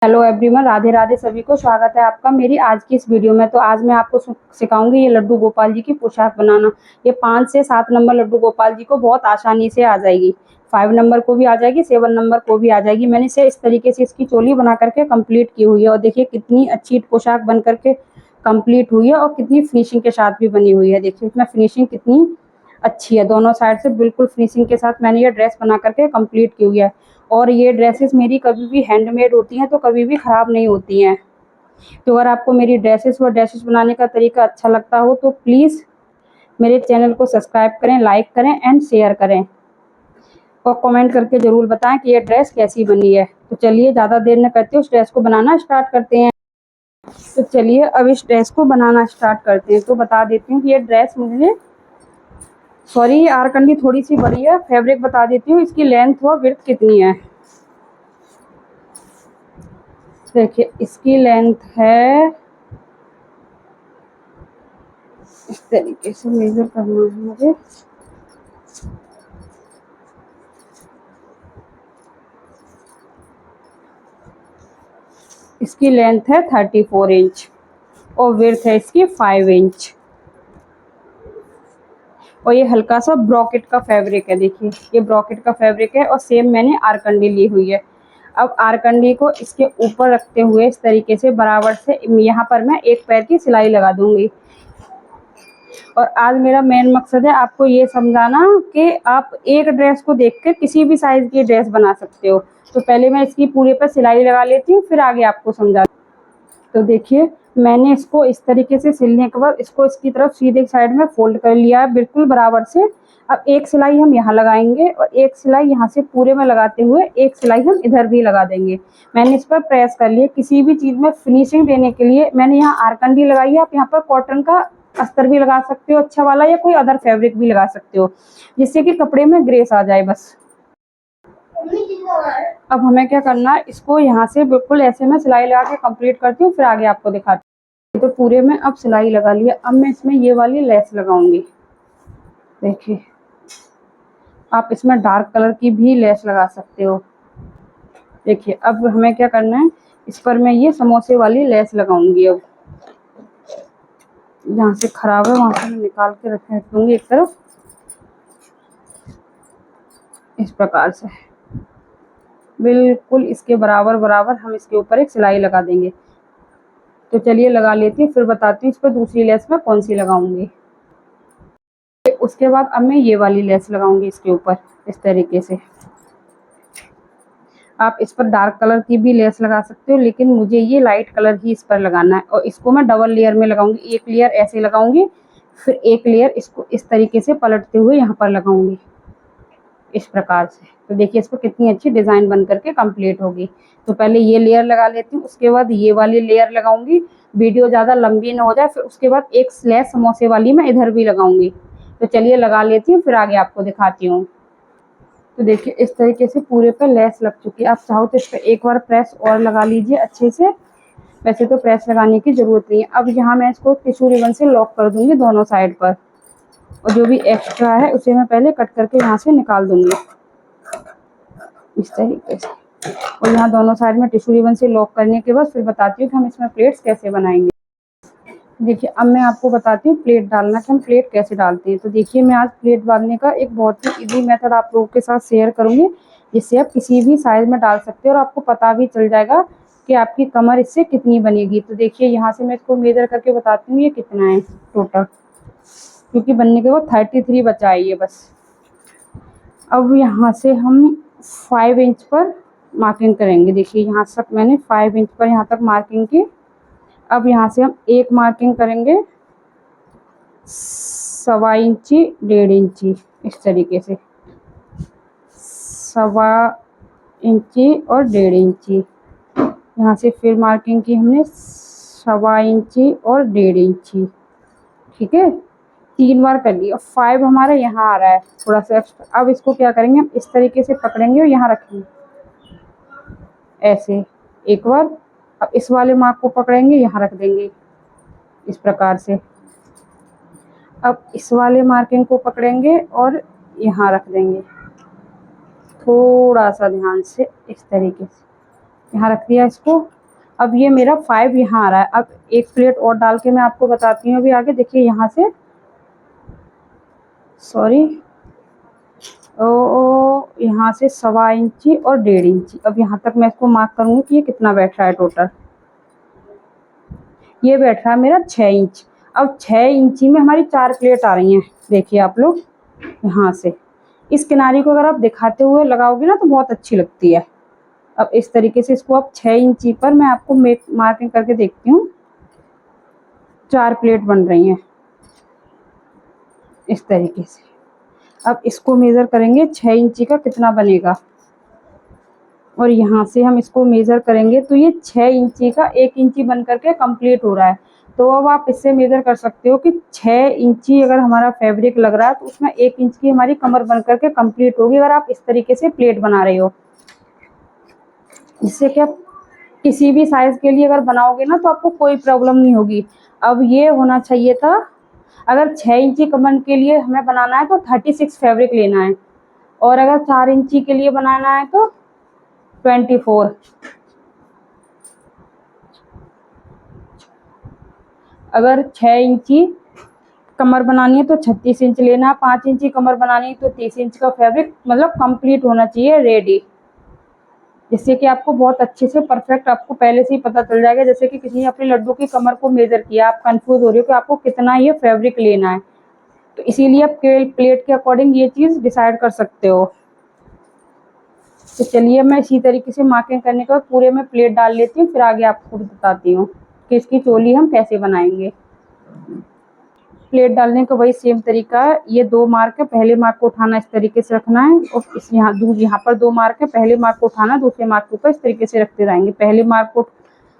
Hello everyone, Radhe Radhe. सभी को स्वागत है आपका मेरी आज की इस वीडियो में। तो आज मैं आपको सिखाऊंगी ये लड्डू गोपाल जी की पोशाक बनाना। ये 5 से 7 नंबर लड्डू गोपाल जी को बहुत आसानी से आ जाएगी। 5 नंबर को भी आ जाएगी, 7 नंबर को भी आ जाएगी। मैंने इसे इस तरीके से इसकी चोली बना करके कंप्लीट की हुई है और देखिए कितनी अच्छी पोशाक बन करके कंप्लीट हुई है और कितनी फिनिशिंग के साथ भी बनी हुई है। देखिए इसमें फिनिशिंग कितनी अच्छी है, दोनों साइड से बिल्कुल फिनिशिंग के साथ मैंने ये ड्रेस बना करके कंप्लीट की हुई है। और ये ड्रेसेस मेरी कभी भी हैंडमेड होती हैं तो कभी भी ख़राब नहीं होती हैं। तो अगर आपको मेरी ड्रेसेस बनाने का तरीका अच्छा लगता हो तो प्लीज़ मेरे चैनल को सब्सक्राइब करें, लाइक करें एंड शेयर करें और कमेंट करके ज़रूर बताएं कि ये ड्रेस कैसी बनी है। तो चलिए ज़्यादा देर न करते उस ड्रेस को बनाना स्टार्ट करते हैं। तो चलिए अब इस ड्रेस को बनाना स्टार्ट करते हैं। तो बता देती हूँ कि ये ड्रेस मुझे सॉरी आरकंडी थोड़ी सी बड़ी है। फैब्रिक बता देती हूँ, इसकी लेंथ व विड्थ कितनी है। देखिए इसकी लेंथ है, इस तरीके से मेजर करना है मुझे। इसकी लेंथ है 34 इंच और विड्थ है इसकी 5 इंच। और ये हल्का सा ब्रॉकेट का फैब्रिक है। देखिए ये ब्रॉकेट का फैब्रिक है और सेम मैंने आरकंडी ली हुई है। अब आरकंडी को इसके ऊपर रखते हुए इस तरीके से बराबर से यहाँ पर मैं एक पैर की सिलाई लगा दूंगी। और आज मेरा मेन मकसद है आपको ये समझाना कि आप एक ड्रेस को देखकर किसी भी साइज की ड्रेस बना सकते हो। तो पहले मैं इसकी पूरे पर सिलाई लगा लेती हूँ, फिर आगे आपको समझा। तो देखिए मैंने इसको इस तरीके से सिलने के बाद इसको इसकी तरफ सीधे साइड में फोल्ड कर लिया है बिल्कुल बराबर से। अब एक सिलाई हम यहाँ लगाएंगे और एक सिलाई यहाँ से पूरे में लगाते हुए एक सिलाई हम इधर भी लगा देंगे। मैंने इस पर प्रेस कर लिया। किसी भी चीज़ में फिनिशिंग देने के लिए मैंने यहाँ आरकंडी लगाई है। आप यहाँ पर कॉटन का अस्तर भी लगा सकते हो अच्छा वाला, या कोई अदर फैब्रिक भी लगा सकते हो जिससे कि कपड़े में ग्रेस आ जाए बस। अब हमें क्या करना है, इसको यहाँ से बिल्कुल ऐसे में सिलाई लगा के कंप्लीट करती हूँ, फिर आगे आपको दिखाती हूँ। तो पूरे में अब सिलाई लगा लिया। अब मैं इसमें ये वाली लेस लगाऊंगी। देखिए आप इसमें डार्क कलर की भी लेस लगा सकते हो। देखिए अब हमें क्या करना है, इस पर मैं ये समोसे वाली लेस लगाऊंगी। अब जहाँ से खराब है वहाँ से मैं निकाल के रख दूंगी एक तरफ, इस प्रकार से बिल्कुल इसके बराबर बराबर हम इसके ऊपर एक सिलाई लगा देंगे। तो चलिए लगा लेती हूँ, फिर बताती हूँ इस पर दूसरी लेस मैं कौन सी लगाऊंगी। उसके बाद अब मैं ये वाली लेस लगाऊंगी इसके ऊपर इस तरीके से। आप इस पर डार्क कलर की भी लेस लगा सकते हो, लेकिन मुझे ये लाइट कलर ही इस पर लगाना है। और इसको मैं डबल लेयर में लगाऊंगी। एक लेयर ऐसे लगाऊंगी, फिर एक लेयर इसको इस तरीके से पलटते हुए यहाँ पर लगाऊंगी इस प्रकार से। तो देखिए इस पर कितनी अच्छी डिज़ाइन बन करके कंप्लीट होगी। तो पहले ये लेयर लगा लेती हूँ, उसके बाद ये वाली लेयर लगाऊंगी। वीडियो ज़्यादा लंबी ना हो जाए, फिर उसके बाद एक स्लैश समोसे वाली मैं इधर भी लगाऊंगी। तो चलिए लगा लेती हूँ, फिर आगे आपको दिखाती हूँ। तो देखिए इस तरीके से पूरे पे लेस लग चुकी है। आप चाहो तो इस पर एक बार प्रेस और लगा लीजिए अच्छे से। वैसे तो प्रेस लगाने की ज़रूरत नहीं है। अब यहाँ मैं इसको टिश्यू रिबन से लॉक कर दूंगी दोनों साइड पर, और जो भी एक्स्ट्रा है उसे मैं पहले कट करके यहाँ से निकाल दूंगी इस तरीके से। और यहाँ दोनों साइड में टिश्यू रिबन से लॉक करने के बाद फिर बताती हूँ कि हम इसमें प्लेट्स कैसे बनाएंगे। देखिए अब मैं आपको बताती हूँ प्लेट डालना, कि हम प्लेट कैसे डालते हैं। तो देखिए मैं आज प्लेट डालने का एक बहुत ही इजी मेथड आप लोगों के साथ शेयर करूँगी, जिससे आप किसी भी साइज में डाल सकते हो और आपको पता भी चल जाएगा कि आपकी कमर इससे कितनी बनेगी। तो देखिए यहाँ से मैं इसको मेजर करके बताती हूँ ये कितना है टोटल, क्योंकि बनने के बाद 33 बचा है ये बस। अब यहाँ से हम 5 इंच पर मार्किंग करेंगे। देखिए यहाँ तक मैंने 5 इंच पर यहाँ तक मार्किंग की। अब यहाँ से हम एक मार्किंग करेंगे 1.25 इंची 1.5 इंची इस तरीके से, 1.25 इंची और 1.5 इंची। यहाँ से फिर मार्किंग की हमने 1.25 इंची और 1.5 इंची। ठीक है, 3 बार कर लिया। 5 हमारा यहाँ आ रहा है थोड़ा सा एक्स्ट्रा। अब इसको क्या करेंगे, हम इस तरीके से पकड़ेंगे और यहाँ रखेंगे ऐसे एक बार। अब इस वाले मार्क को पकड़ेंगे, यहाँ रख देंगे इस प्रकार से। अब इस वाले मार्किंग को पकड़ेंगे और यहाँ रख देंगे थोड़ा सा ध्यान से इस तरीके से। यहाँ रख दिया इसको। अब ये मेरा 5 यहाँ आ रहा है। अब एक प्लेट और डाल के मैं आपको बताती हूँ अभी आगे। देखिए यहाँ से सॉरी यहाँ से 1.25 इंची और 1.5 इंची। अब यहाँ तक मैं इसको मार्क करूँगी कि ये कितना बैठ रहा है टोटल। ये बैठ रहा है मेरा 6 इंच। अब 6 इंची में हमारी 4 प्लेट आ रही हैं। देखिए आप लोग यहाँ से इस किनारे को अगर आप दिखाते हुए लगाओगे ना तो बहुत अच्छी लगती है। अब इस तरीके से इसको अब 6 इंची पर मैं आपको मार्किंग करके देखती हूँ। 4 प्लेट बन रही हैं इस तरीके से। अब इसको मेज़र करेंगे 6 इंची का कितना बनेगा, और यहाँ से हम इसको मेज़र करेंगे तो ये 6 इंची का 1 इंची बन करके कंप्लीट हो रहा है। तो अब आप इससे मेज़र कर सकते हो कि 6 इंची अगर हमारा फैब्रिक लग रहा है तो उसमें 1 इंच की हमारी कमर बन करके कंप्लीट होगी, अगर आप इस तरीके से प्लेट बना रहे हो। जिससे कि आप किसी भी साइज़ के लिए अगर बनाओगे ना तो आपको कोई प्रॉब्लम नहीं होगी। अब ये होना चाहिए था, अगर 6 इंची कमर के लिए हमें बनाना है तो 36 फैब्रिक लेना है, और अगर 4 इंची के लिए बनाना है तो 24। अगर 6 इंची कमर बनानी है तो 36 इंच लेना, 5 इंची कमर बनानी है तो 30 इंच का फैब्रिक मतलब कंप्लीट होना चाहिए रेडी। जिससे कि आपको बहुत अच्छे से परफेक्ट आपको पहले से ही पता चल जाएगा। जैसे कि किसी ने अपने लड्डू की कमर को मेजर किया, आप कंफ्यूज हो रहे हो कि आपको कितना ये फैब्रिक लेना है, तो इसीलिए आप प्लेट के अकॉर्डिंग ये चीज़ डिसाइड कर सकते हो। तो चलिए मैं इसी तरीके से मार्किंग करने के बाद पूरे में प्लेट डाल लेती हूँ, फिर आगे आपको बताती हूँ कि इसकी चोली हम कैसे बनाएंगे। प्लेट डालने का वही सेम तरीका है। ये 2 मार्क है, पहले मार्क को उठाना इस तरीके से रखना है, और इस यहाँ पर 2 मार्क है, पहले मार्क को उठाना, दूसरे मार्क के ऊपर इस तरीके से रखते जाएंगे। पहले मार्क को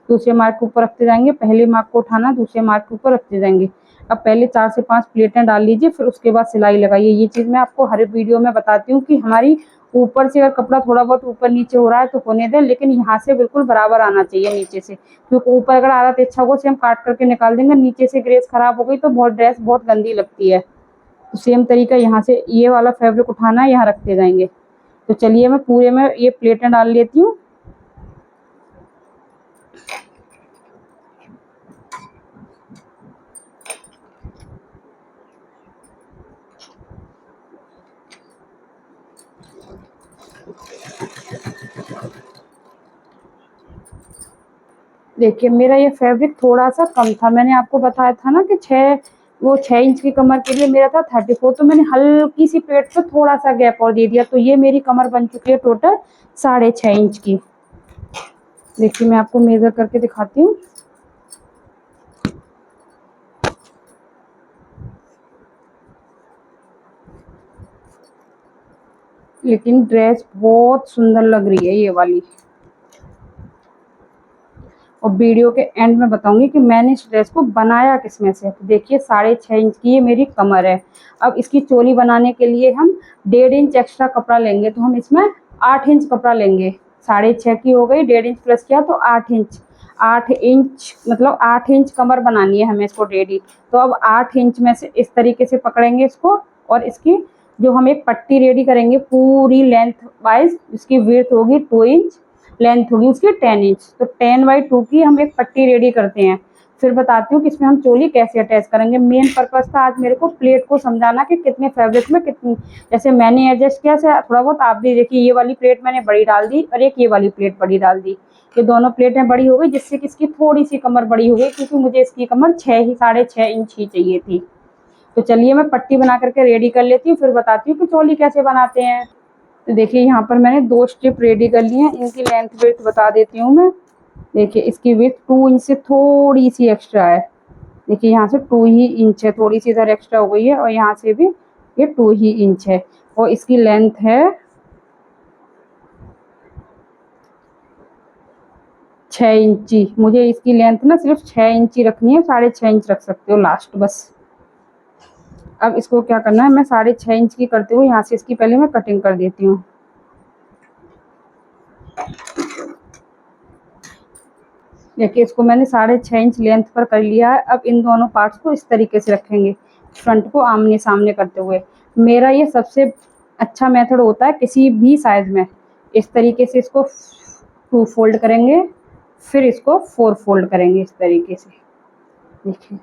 दूसरे मार्क के ऊपर रखते जाएंगे, पहले मार्क को उठाना, दूसरे मार्क के ऊपर रखते जाएंगे। अब पहले 4 से 5 प्लेटें डाल लीजिए, फिर उसके बाद सिलाई लगाइए। ये चीज़ मैं आपको हर वीडियो में बताती हूँ कि हमारी ऊपर से अगर कपड़ा थोड़ा बहुत ऊपर नीचे हो रहा है तो होने दें, लेकिन यहाँ से बिल्कुल बराबर आना चाहिए नीचे से, क्योंकि ऊपर अगर आ रहा तो अच्छा होगा, से हम काट करके निकाल देंगे, नीचे से ग्रेस खराब हो गई तो बहुत ड्रेस बहुत गंदी लगती है। तो सेम तरीका यहाँ से ये वाला फैब्रिक उठाना है, यहाँ रखते जाएंगे। तो चलिए मैं पूरे में ये प्लेटें डाल लेती हूँ। देखिए मेरा ये फैब्रिक थोड़ा सा कम था, मैंने आपको बताया था ना कि 6 इंच की कमर के लिए मेरा था 34, तो मैंने हल्की सी प्लेट पे थोड़ा सा गैप और दे दिया, तो ये मेरी कमर बन चुकी है टोटल 6.5 इंच की। देखिए मैं आपको मेजर करके दिखाती हूँ। लेकिन ड्रेस बहुत सुंदर लग रही है ये वाली, और वीडियो के एंड में बताऊंगी कि मैंने इस ड्रेस को बनाया किसमें से। तो देखिए 6.5 इंच की ये मेरी कमर है। अब इसकी चोली बनाने के लिए हम 1.5 इंच एक्स्ट्रा कपड़ा लेंगे, तो हम इसमें 8 इंच कपड़ा लेंगे। 6.5 की हो गई, 1.5 इंच प्लस किया तो 8 इंच। 8 इंच मतलब 8 इंच कमर बनानी है हमें इसको रेडी। तो अब 8 इंच में से इस तरीके से पकड़ेंगे इसको, और इसकी जो हम एक पट्टी रेडी करेंगे पूरी लेंथ वाइज, इसकी विड्थ होगी 2 इंच, लेंथ होगी उसकी 10 इंच। तो 10/2 की हम एक पट्टी रेडी करते हैं। फिर बताती हूँ कि इसमें हम चोली कैसे अटैच करेंगे। मेन पर्पस था आज मेरे को प्लेट को समझाना कि कितने फैब्रिक में कितनी, जैसे मैंने एडजस्ट किया से थोड़ा बहुत आप भी देखिए। ये वाली प्लेट मैंने बड़ी डाल दी और एक ये वाली प्लेट बड़ी डाल दी, ये दोनों प्लेटें बड़ी हो गई, जिससे कि इसकी थोड़ी सी कमर बड़ी हो गई, क्योंकि मुझे इसकी कमर 6.5 इंच ही चाहिए थी। तो चलिए मैं पट्टी बना करके रेडी कर लेती हूँ, फिर बताती हूँ कि चोली कैसे बनाते हैं। तो देखिए यहाँ पर मैंने 2 स्ट्रिप रेडी कर ली हैं। इनकी लेंथ विड्थ बता देती हूँ मैं। देखिए इसकी विड्थ 2 इंच से थोड़ी सी एक्स्ट्रा है। देखिए यहाँ से 2 ही इंच है, थोड़ी सी इधर एक्स्ट्रा हो गई है, और यहाँ से भी ये 2 ही इंच है। और इसकी लेंथ है 6 इंची। मुझे इसकी लेंथ ना सिर्फ 6 इंची रखनी है, 6.5 इंच रख सकते हो लास्ट बस। अब इसको क्या करना है, मैं 6.5 इंच की करते हुए यहाँ से इसकी पहले मैं कटिंग कर देती हूँ। देखिए इसको मैंने 6.5 इंच लेंथ पर कर लिया है। अब इन दोनों पार्ट्स को इस तरीके से रखेंगे, फ्रंट को आमने सामने करते हुए। मेरा ये सबसे अच्छा मेथड होता है किसी भी साइज में। इस तरीके से इसको 2 फोल्ड करेंगे, फिर इसको 4 फोल्ड करेंगे इस तरीके से। देखिए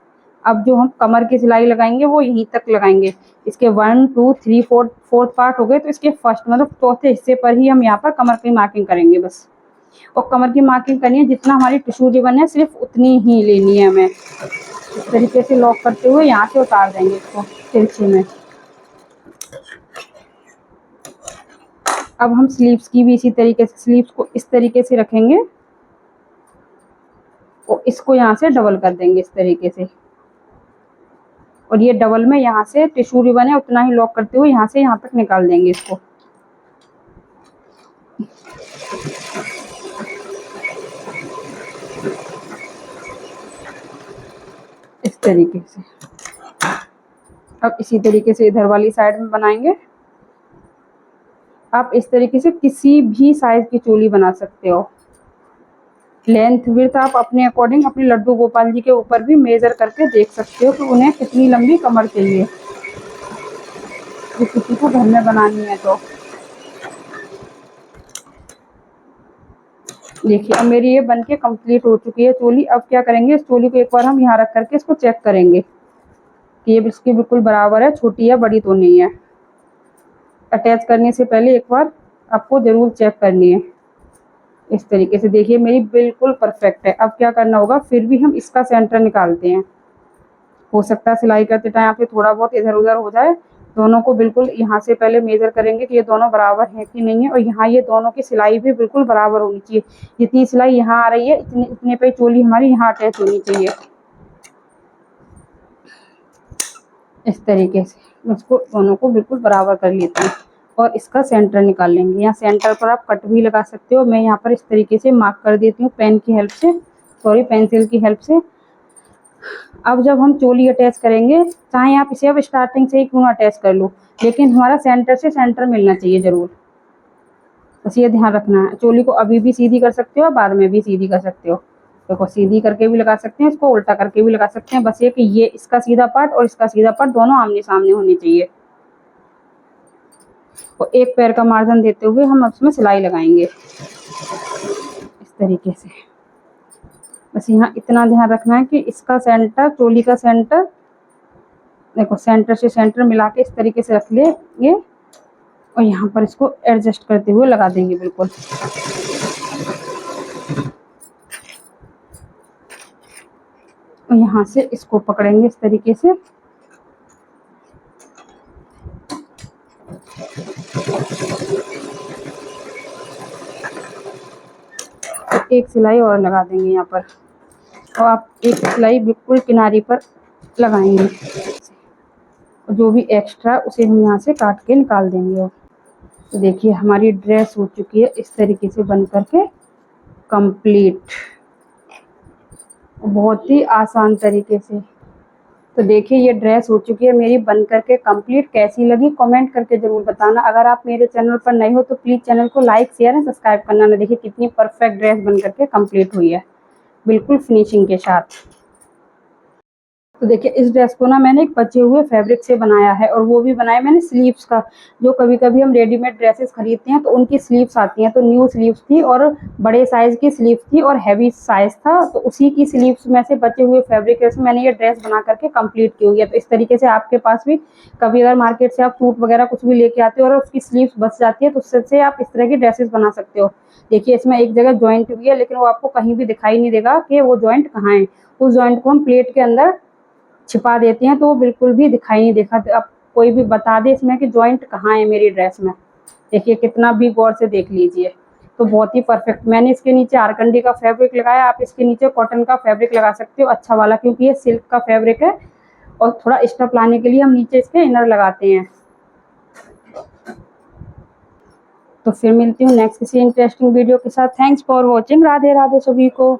अब जो हम कमर की सिलाई लगाएंगे वो यहीं तक लगाएंगे। इसके 1 2 3 4th पार्ट हो गए, तो इसके फर्स्ट मतलब चौथे हिस्से पर ही हम यहाँ पर कमर की मार्किंग करेंगे बस। और कमर की मार्किंग करनी है जितना हमारी टिश्यू रिबन है सिर्फ उतनी ही लेनी है हमें। इस तरीके से लॉक करते हुए यहाँ से उतार देंगे इसको तिरछे में। अब हम स्लीव्स की भी इसी तरीके से, स्लीव्स को इस तरीके से रखेंगे और इसको यहाँ से डबल कर देंगे इस तरीके से। और ये डबल में यहाँ से टिश्यू रिबन है उतना ही लॉक करते हुए यहाँ से यहाँ तक निकाल देंगे इसको। इस तरीके से। अब इसी तरीके से इधर वाली साइड में बनाएंगे। आप इस तरीके से किसी भी साइज की चोली बना सकते हो। लेंथ विड्थ आप अपने अकॉर्डिंग अपने लड्डू गोपाल जी के ऊपर भी मेजर करके देख सकते हो कि उन्हें कितनी लंबी कमर चाहिए, किसी को घर में बनानी है तो। देखिए अब मेरी ये बनके कंप्लीट हो चुकी है चोली। अब क्या करेंगे, इस चोली को एक बार हम यहाँ रख करके इसको चेक करेंगे कि ये इसकी बिल्कुल बराबर है, छोटी है बड़ी तो नहीं है। अटैच करने से पहले एक बार आपको ज़रूर चेक करनी है। इस तरीके से देखिए मेरी बिल्कुल परफेक्ट है। अब क्या करना होगा, फिर भी हम इसका सेंटर निकालते हैं। हो सकता है सिलाई करते टाइम पे थोड़ा बहुत इधर उधर हो जाए। दोनों को बिल्कुल यहाँ से पहले मेजर करेंगे कि ये दोनों बराबर हैं कि नहीं है। और यहाँ ये दोनों की सिलाई भी बिल्कुल बराबर होनी चाहिए। जितनी सिलाई यहाँ आ रही है इतने पे चोली हमारी यहाँ अटैच होनी चाहिए। इस तरीके से इसको दोनों को बिल्कुल बराबर कर लेते हैं और इसका सेंटर निकाल लेंगे। यहाँ सेंटर पर आप कट भी लगा सकते हो। मैं यहाँ पर इस तरीके से मार्क कर देती हूँ पेन की हेल्प से, सॉरी पेंसिल की हेल्प से। अब जब हम चोली अटैच करेंगे, चाहे आप इसे अब स्टार्टिंग से ही क्यों अटैच कर लो, लेकिन हमारा सेंटर से सेंटर मिलना चाहिए ज़रूर। बस ये ध्यान रखना है। चोली को अभी भी सीधी कर सकते हो, बाद में भी सीधी कर सकते हो। देखो सीधी करके भी लगा सकते हैं, इसको उल्टा करके भी लगा सकते हैं। बस ये कि ये इसका सीधा पार्ट और इसका सीधा पार्ट दोनों आमने सामने होनी चाहिए। और एक पैर का मार्जिन देते हुए हम उसमें सिलाई लगाएंगे इस तरीके से। बस यहाँ इतना ध्यान रखना है कि इसका सेंटर, चोली का सेंटर, देखो सेंटर से सेंटर मिला के इस तरीके से रख लेंगे और यहाँ पर इसको एडजस्ट करते हुए लगा देंगे बिल्कुल। और यहाँ से इसको पकड़ेंगे इस तरीके से। तो एक सिलाई और लगा देंगे यहाँ पर और आप एक सिलाई बिल्कुल किनारी पर लगाएंगे। जो भी एक्स्ट्रा उसे हम यहाँ से काट के निकाल देंगे। तो देखिए हमारी ड्रेस हो चुकी है इस तरीके से बन करके कंप्लीट, बहुत ही आसान तरीके से। तो देखिए ये ड्रेस हो चुकी है मेरी बन करके कंप्लीट। कैसी लगी कमेंट करके ज़रूर बताना। अगर आप मेरे चैनल पर नए हो तो प्लीज़ चैनल को लाइक शेयर एंड सब्सक्राइब करना ना। देखिए कितनी परफेक्ट ड्रेस बन करके कंप्लीट हुई है बिल्कुल फिनिशिंग के साथ। तो देखिए इस ड्रेस को ना मैंने एक बचे हुए फैब्रिक से बनाया है और वो भी बनाया मैंने स्लीव्स का। जो कभी कभी हम रेडीमेड ड्रेसेस खरीदते हैं तो उनकी स्लीव्स आती हैं, तो न्यू स्लीव्स थी और बड़े साइज़ की स्लीव्स थी और हैवी साइज़ था, तो उसी की स्लीव्स में से बचे हुए फैब्रिक से मैंने ये ड्रेस बना करके कंप्लीट की हुई है। तो इस तरीके से आपके पास भी कभी अगर मार्केट से आप सूट वगैरह कुछ भी लेके आते हो और उसकी स्लीव्स बच जाती है तो उससे आप इस तरह की ड्रेसेस बना सकते हो। देखिए इसमें एक जगह जॉइंट भी है लेकिन वो आपको कहीं भी दिखाई नहीं देगा कि वो जॉइंट कहाँ है। उस जॉइंट को हम प्लेट के अंदर छिपा देती हैं तो वो बिल्कुल भी दिखाई नहीं देगा। अब कोई भी बता दे इसमें कि जॉइंट कहाँ है मेरी ड्रेस में। देखिए कितना भी गौर से देख लीजिए। तो बहुत ही परफेक्ट। मैंने इसके नीचे आरकंडी का फैब्रिक लगाया, आप इसके नीचे कॉटन का फैब्रिक लगा सकते हो अच्छा वाला, क्योंकि ये सिल्क का फैब्रिक है और थोड़ा स्टफ लाने के लिए हम नीचे इसके इनर लगाते हैं। तो फिर मिलती हूँ नेक्स्ट किसी इंटरेस्टिंग वीडियो के साथ। Thanks for watching. Radhe Radhe सभी को।